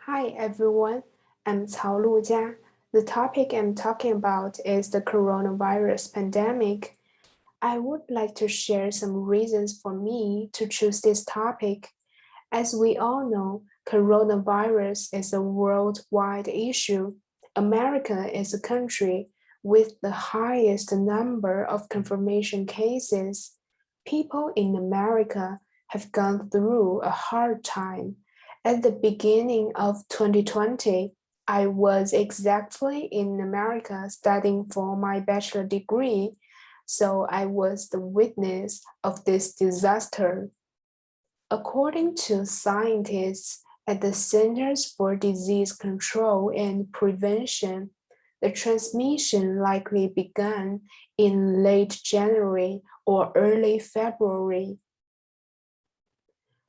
Hi everyone, I'm Cao Lujia. The topic I'm talking about is the coronavirus pandemic. I would like to share some reasons for me to choose this topic. As we all know, coronavirus is a worldwide issue. America is a country with the highest number of confirmation cases. People in America have gone through a hard time. At the beginning of 2020, I was exactly in America studying for my bachelor degree, so I was the witness of this disaster. According to scientists at the Centers for Disease Control and Prevention, the transmission likely began in late January or early February.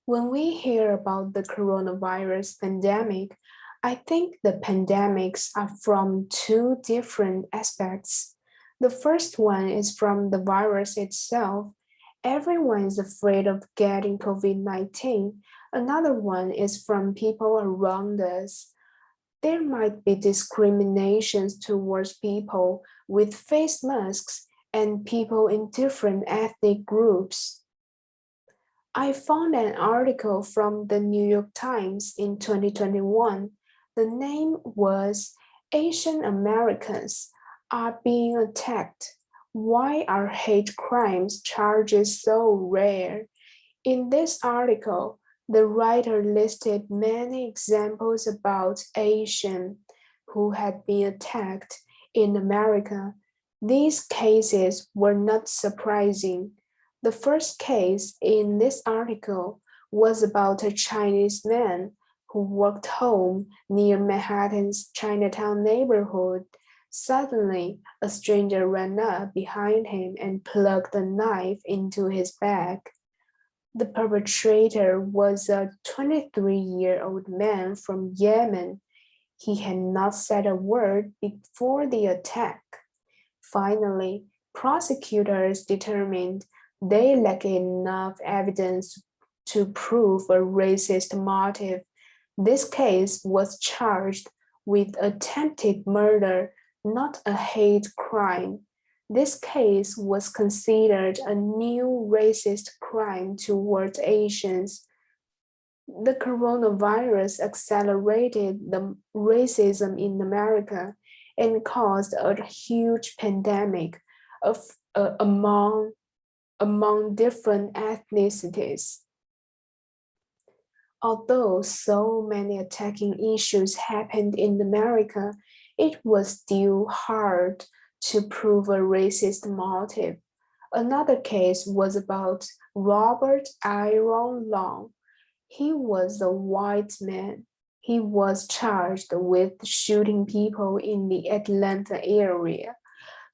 When we hear about the coronavirus pandemic, I think the pandemics are from two different aspects. The first one is from the virus itself. Everyone is afraid of getting COVID-19. Another one is from people around us. There might be discriminations towards people with face masks and people in different ethnic groups. I found an article from the New York Times in 2021. The name was Asian Americans Are Being Attacked. Why are hate crimes charges so rare? In this article, the writer listed many examples about Asians who had been attacked in America. These cases were not surprising. The first case in this article was about a Chinese man who walked home near Manhattan's Chinatown neighborhood. Suddenly, a stranger ran up behind him and plugged a knife into his back. The perpetrator was a 23-year-old man from Yemen. He had not said a word before the attack. Finally, prosecutors determined they lacked enough evidence to prove a racist motive. This case was charged with attempted murder, not a hate crime. This case was considered a new racist crime towards Asians. The coronavirus accelerated the racism in America and caused a huge pandemic of, among different ethnicities. Although so many attacking issues happened in America, it was still hard to prove a racist motive. Another case was about Robert Iron Long. He was a white man. He was charged with shooting people in the Atlanta area,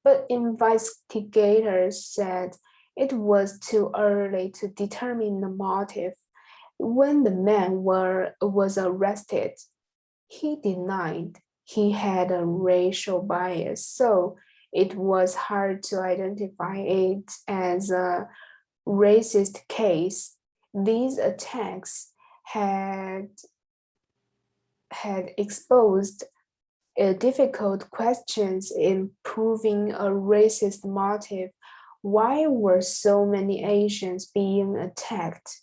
but investigators said it was too early to determine the motive. When the man was arrested, he denied he had a racial bias, so it was hard to identify it as a racist case. These attacks had, had exposed difficult questions in proving a racist motive. Why were so many Asians being attacked?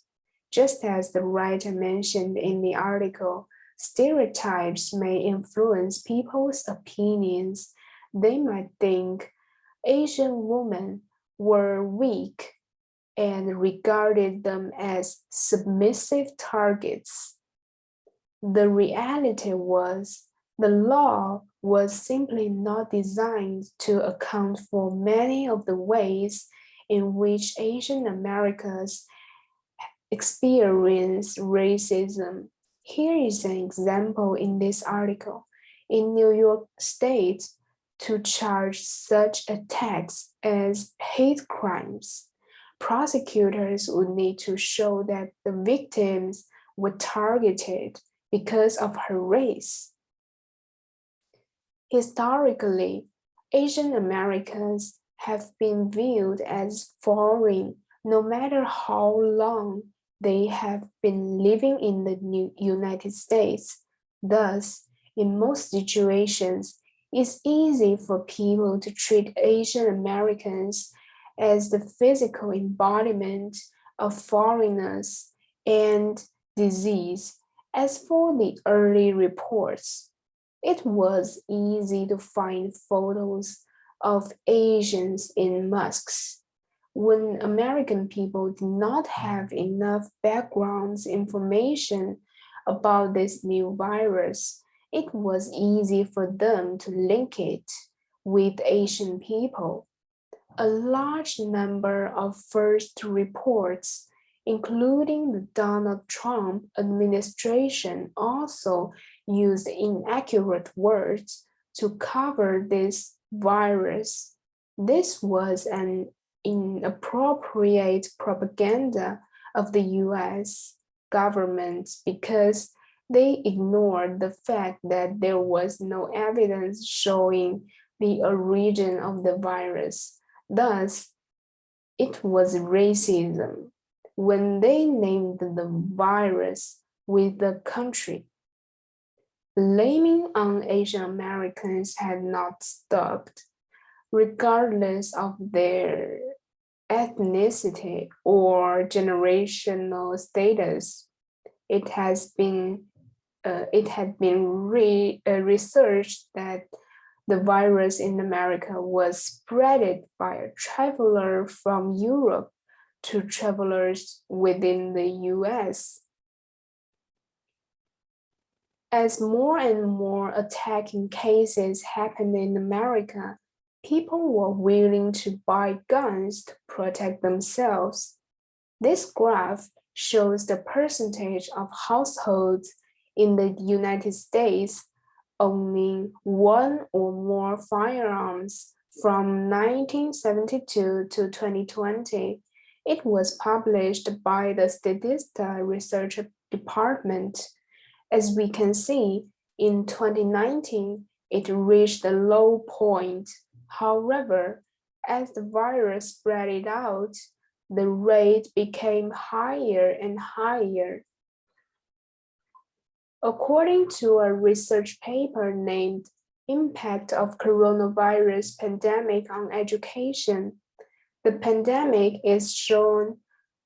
Just as the writer mentioned in the article, stereotypes may influence people's opinions. They might think Asian women were weak and regarded them as submissive targets. The reality was the law was simply not designed to account for many of the ways in which Asian Americans experience racism. Here is an example in this article. In New York State, to charge such attacks as hate crimes, prosecutors would need to show that the victims were targeted because of her race. Historically, Asian Americans have been viewed as foreign no matter how long they have been living in the United States. Thus, in most situations, it's easy for people to treat Asian Americans as the physical embodiment of foreigners and disease. As for the early reports, it was easy to find photos of Asians in masks. When American people did not have enough background information about this new virus, it was easy for them to link it with Asian people. A large number of first reports, including the Donald Trump administration, also used inaccurate words to cover this virus. This was an inappropriate propaganda of the US government because they ignored the fact that there was no evidence showing the origin of the virus. Thus, it was racism when they named the virus with the country. Blaming on Asian Americans had not stopped, regardless of their ethnicity or generational status. It has been researched that the virus in America was spread by a traveler from Europe to travelers within the US. As more and more attacking cases happened in America, people were willing to buy guns to protect themselves. This graph shows the percentage of households in the United States owning one or more firearms from 1972 to 2020. It was published by the Statista Research Department. As we can see, in 2019, it reached a low point. However, as the virus spread it out, the rate became higher and higher. According to a research paper named Impact of Coronavirus Pandemic on Education, the pandemic is shown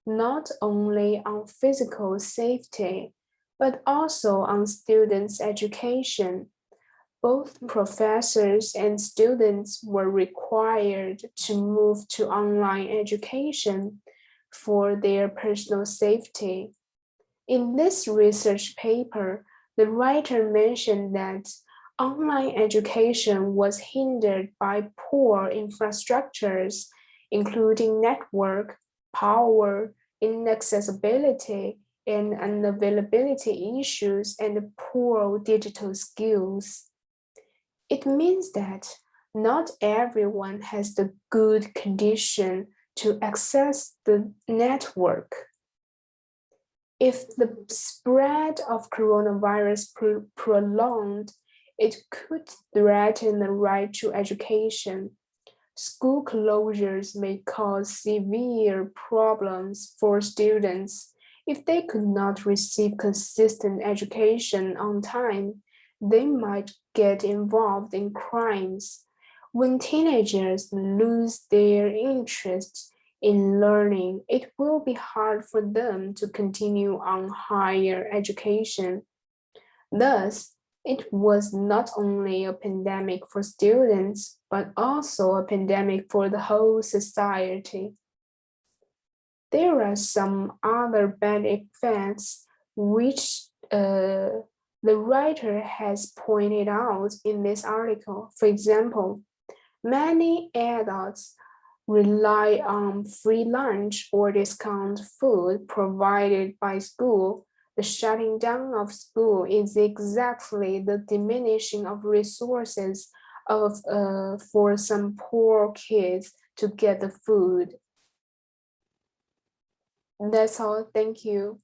not only on physical safety, but also on students' education. Both professors and students were required to move to online education for their personal safety. In this research paper, the writer mentioned that online education was hindered by poor infrastructures, including network, power, inaccessibility, and unavailability issues, and poor digital skills. It means that not everyone has the good condition to access the network. If the spread of coronavirus prolonged, it could threaten the right to education. School closures may cause severe problems for students. If they could not receive consistent education on time, they might get involved in crimes. When teenagers lose their interest in learning, it will be hard for them to continue on higher education. Thus, it was not only a pandemic for students, but also a pandemic for the whole society. There are some other bad effects which the writer has pointed out in this article. For example, many adults rely on free lunch or discount food provided by school. The shutting down of school is exactly the diminishing of resources for some poor kids to get the food. That's all. Thank you.